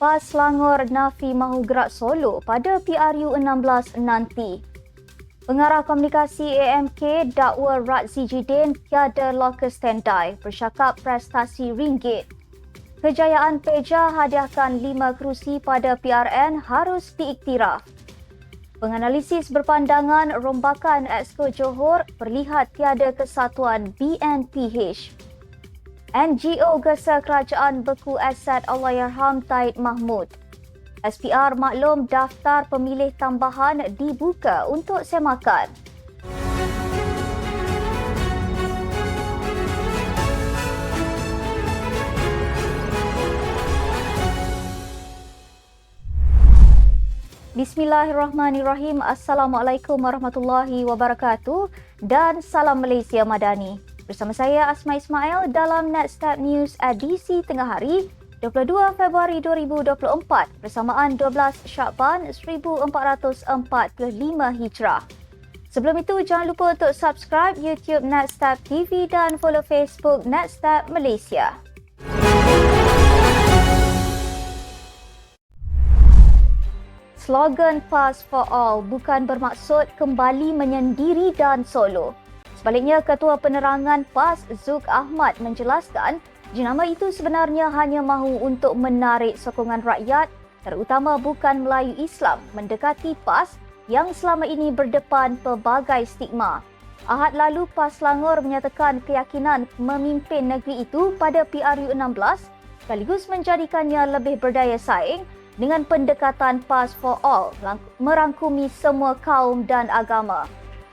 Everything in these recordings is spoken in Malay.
PAS Selangor nafi mahu gerak solo pada PRU 16 nanti. Pengarah komunikasi AMK dakwa Razzie Jidin tiada lokus standby bercakap prestasi ringgit. Kejayaan Peja hadiahkan 5 kerusi pada PRN harus diiktiraf. Penganalisis berpandangan rombakan Exco Johor perlihat tiada kesatuan BNPH. NGO gesa kerajaan beku aset Allahyarham Taib Mahmud. SPR maklum daftar pemilih tambahan dibuka untuk semakan. Bismillahirrahmanirrahim. Assalamualaikum warahmatullahi wabarakatuh dan salam Malaysia Madani. Bersama saya Asma Ismail dalam Netstat News edisi tengah hari 22 Februari 2024 bersamaan 12 Syakban 1445 Hijrah. Sebelum itu jangan lupa untuk subscribe YouTube Netstat TV dan follow Facebook Netstat Malaysia. Slogan PAS for All bukan bermaksud kembali menyendiri dan solo. Sebaliknya, Ketua Penerangan PAS Zuk Ahmad menjelaskan jenama itu sebenarnya hanya mahu untuk menarik sokongan rakyat terutama bukan Melayu Islam mendekati PAS yang selama ini berdepan pelbagai stigma. Ahad lalu PAS Selangor menyatakan keyakinan memimpin negeri itu pada PRU 16 sekaligus menjadikannya lebih berdaya saing dengan pendekatan PAS for All merangkumi semua kaum dan agama.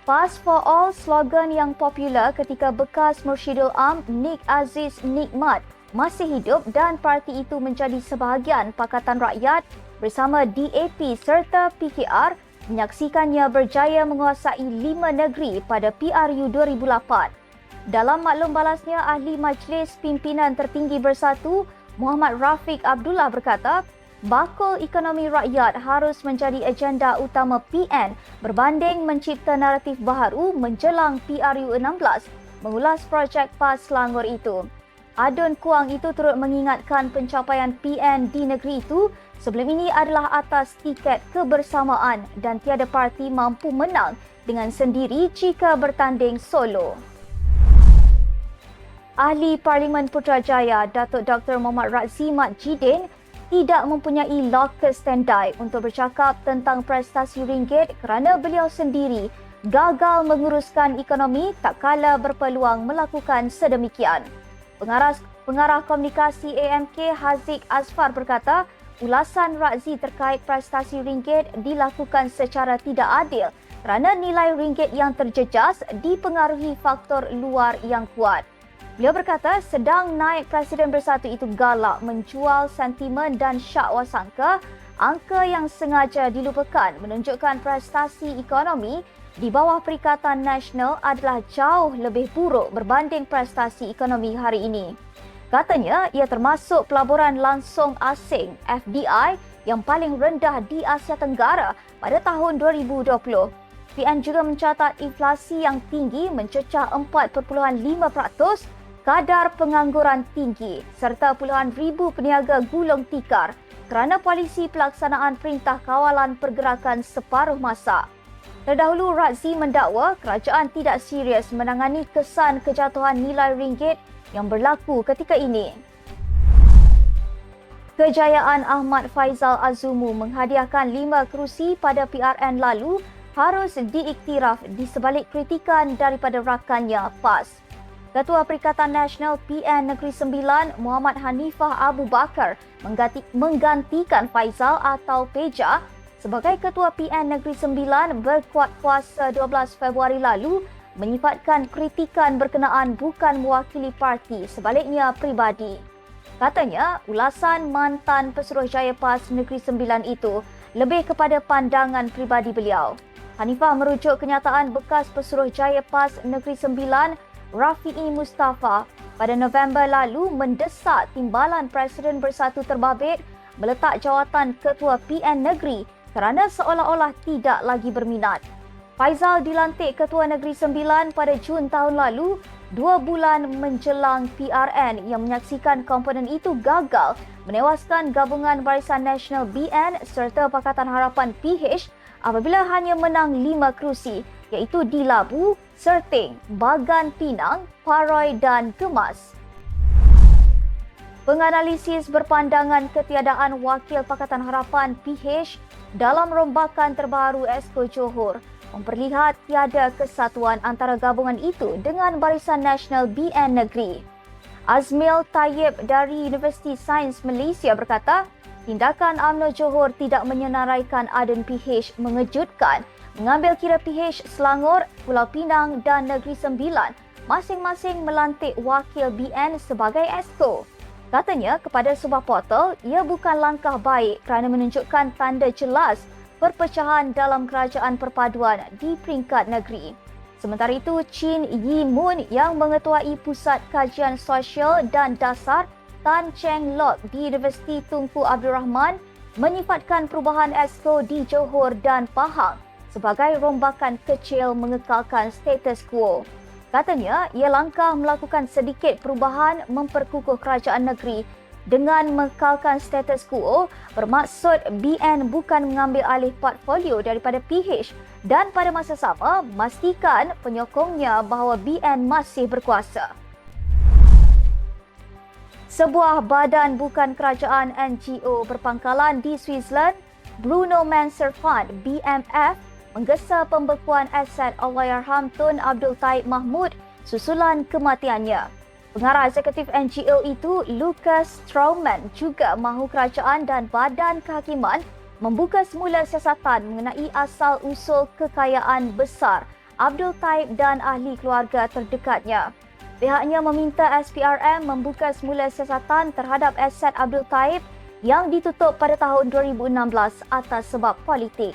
PAS for All slogan yang popular ketika bekas Mursyidul Am Nik Aziz Nikmat masih hidup dan parti itu menjadi sebahagian Pakatan Rakyat bersama DAP serta PKR menyaksikannya berjaya menguasai 5 negeri pada PRU 2008. Dalam maklum balasnya, Ahli Majlis Pimpinan Tertinggi Bersatu Muhammad Rafiq Abdullah berkata, bakul ekonomi rakyat harus menjadi agenda utama PN berbanding mencipta naratif baharu menjelang PRU 16 mengulas projek PAS Selangor itu. Adun Kuang itu turut mengingatkan pencapaian PN di negeri itu sebelum ini adalah atas tiket kebersamaan dan tiada parti mampu menang dengan sendiri jika bertanding solo. Ahli Parlimen Putrajaya Datuk Dr. Muhammad Razzie Mat Jidin tidak mempunyai lokus standby untuk bercakap tentang prestasi ringgit kerana beliau sendiri gagal menguruskan ekonomi tak kala berpeluang melakukan sedemikian. Pengarah komunikasi AMK Haziq Azfar berkata, ulasan Razzie terkait prestasi ringgit dilakukan secara tidak adil kerana nilai ringgit yang terjejas dipengaruhi faktor luar yang kuat. Beliau berkata sedang naik Presiden Bersatu itu galak menjual sentimen dan syak wasangka, angka yang sengaja dilupakan menunjukkan prestasi ekonomi di bawah Perikatan Nasional adalah jauh lebih buruk berbanding prestasi ekonomi hari ini. Katanya ia termasuk pelaburan langsung asing FDI yang paling rendah di Asia Tenggara pada tahun 2020. PN juga mencatat inflasi yang tinggi mencecah 4.5%, kadar pengangguran tinggi serta puluhan ribu peniaga gulung tikar kerana polisi pelaksanaan Perintah Kawalan Pergerakan separuh masa. Terdahulu, Razzie mendakwa kerajaan tidak serius menangani kesan kejatuhan nilai ringgit yang berlaku ketika ini. Kejayaan Ahmad Faizal Azumu menghadiahkan 5 kerusi pada PRN lalu harus diiktiraf di sebalik kritikan daripada rakannya PAS. Ketua Perikatan Nasional PN Negeri Sembilan Muhammad Hanifah Abu Bakar menggantikan Faizal atau Peja sebagai Ketua PN Negeri Sembilan berkuat kuasa 12 Februari lalu menyifatkan kritikan berkenaan bukan mewakili parti, sebaliknya pribadi. Katanya, ulasan mantan Pesuruhjaya PAS Negeri Sembilan itu lebih kepada pandangan pribadi beliau. Hanifah merujuk kenyataan bekas Pesuruhjaya PAS Negeri Sembilan Rafi'i Mustafa pada November lalu mendesak Timbalan Presiden Bersatu terbabit meletak jawatan Ketua PN Negeri kerana seolah-olah tidak lagi berminat. Faizal dilantik Ketua Negeri Sembilan pada Jun tahun lalu 2 bulan menjelang PRN yang menyaksikan komponen itu gagal menewaskan gabungan Barisan Nasional BN serta Pakatan Harapan PH apabila hanya menang 5 kerusi iaitu di Labu, Serting, Bagan Pinang, Paroi dan Gemas. Penganalisis berpandangan ketiadaan Wakil Pakatan Harapan PH dalam rombakan terbaru Exco Johor memperlihat tiada kesatuan antara gabungan itu dengan Barisan Nasional BN Negeri. Azmil Tayyib dari Universiti Sains Malaysia berkata, tindakan UMNO Johor tidak menyenaraikan Aden PH mengejutkan mengambil kira PH Selangor, Pulau Pinang dan Negeri Sembilan masing-masing melantik wakil BN sebagai Exco. Katanya kepada sebuah portal, ia bukan langkah baik kerana menunjukkan tanda jelas perpecahan dalam kerajaan perpaduan di peringkat negeri. Sementara itu, Chin Yi Moon yang mengetuai Pusat Kajian Sosial dan Dasar Tan Cheng Lock di Universiti Tunku Abdul Rahman menyifatkan perubahan Exco di Johor dan Pahang sebagai rombakan kecil mengekalkan status quo. Katanya, ia langkah melakukan sedikit perubahan memperkukuh kerajaan negeri dengan mengekalkan status quo bermaksud BN bukan mengambil alih portfolio daripada PH dan pada masa sama memastikan penyokongnya bahawa BN masih berkuasa. Sebuah badan bukan kerajaan NGO berpangkalan di Switzerland, Bruno Menser Fund BMF, menggesa pembekuan aset Allahyarham Tun Abdul Taib Mahmud susulan kematiannya. Pengarah eksekutif NGO itu, Lucas Strauman, juga mahu kerajaan dan badan kehakiman membuka semula siasatan mengenai asal-usul kekayaan besar Abdul Taib dan ahli keluarga terdekatnya. Pihaknya meminta SPRM membuka semula siasatan terhadap aset Abdul Taib yang ditutup pada tahun 2016 atas sebab politik.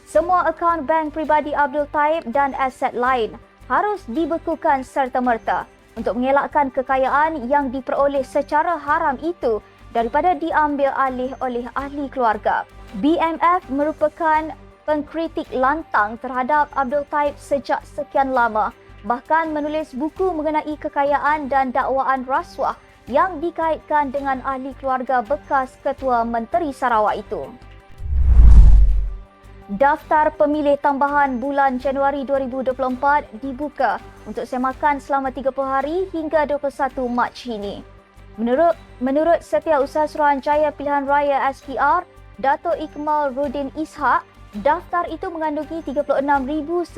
Semua akaun bank pribadi Abdul Taib dan aset lain harus dibekukan serta-merta untuk mengelakkan kekayaan yang diperoleh secara haram itu daripada diambil alih oleh ahli keluarga. BMF merupakan pengkritik lantang terhadap Abdul Taib sejak sekian lama, bahkan menulis buku mengenai kekayaan dan dakwaan rasuah yang dikaitkan dengan ahli keluarga bekas Ketua Menteri Sarawak itu. Daftar pemilih tambahan bulan Januari 2024 dibuka untuk semakan selama 30 hari hingga 21 Mac ini. Menurut Setiausaha Suruhanjaya Pilihan Raya SPR, Dato' Ikmal Rudin Ishak, daftar itu mengandungi 36,978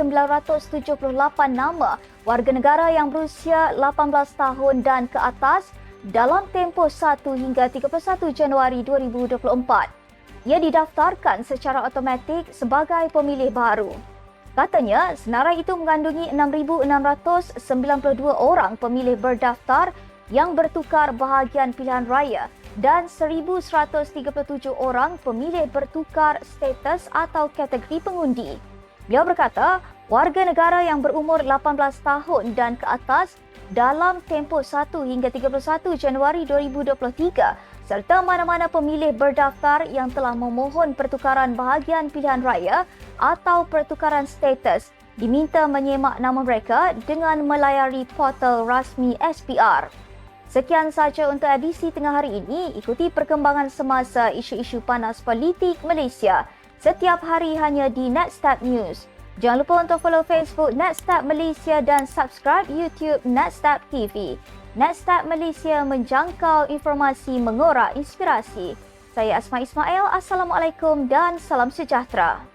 nama warga negara yang berusia 18 tahun dan ke atas dalam tempoh 1 hingga 31 Januari 2024. Ia didaftarkan secara automatik sebagai pemilih baru. Katanya, senarai itu mengandungi 6,692 orang pemilih berdaftar yang bertukar bahagian pilihan raya dan 1,137 orang pemilih bertukar status atau kategori pengundi. Beliau berkata, warga negara yang berumur 18 tahun dan ke atas dalam tempoh 1 hingga 31 Januari 2023 serta mana-mana pemilih berdaftar yang telah memohon pertukaran bahagian pilihan raya atau pertukaran status diminta menyemak nama mereka dengan melayari portal rasmi SPR. Sekian sahaja untuk edisi tengah hari ini. Ikuti perkembangan semasa isu-isu panas politik Malaysia setiap hari hanya di Netstab News. Jangan lupa untuk follow Facebook Netstab Malaysia dan subscribe YouTube Netstab TV. Netstab Malaysia menjangkau informasi mengorak inspirasi. Saya Asma Ismail. Assalamualaikum dan salam sejahtera.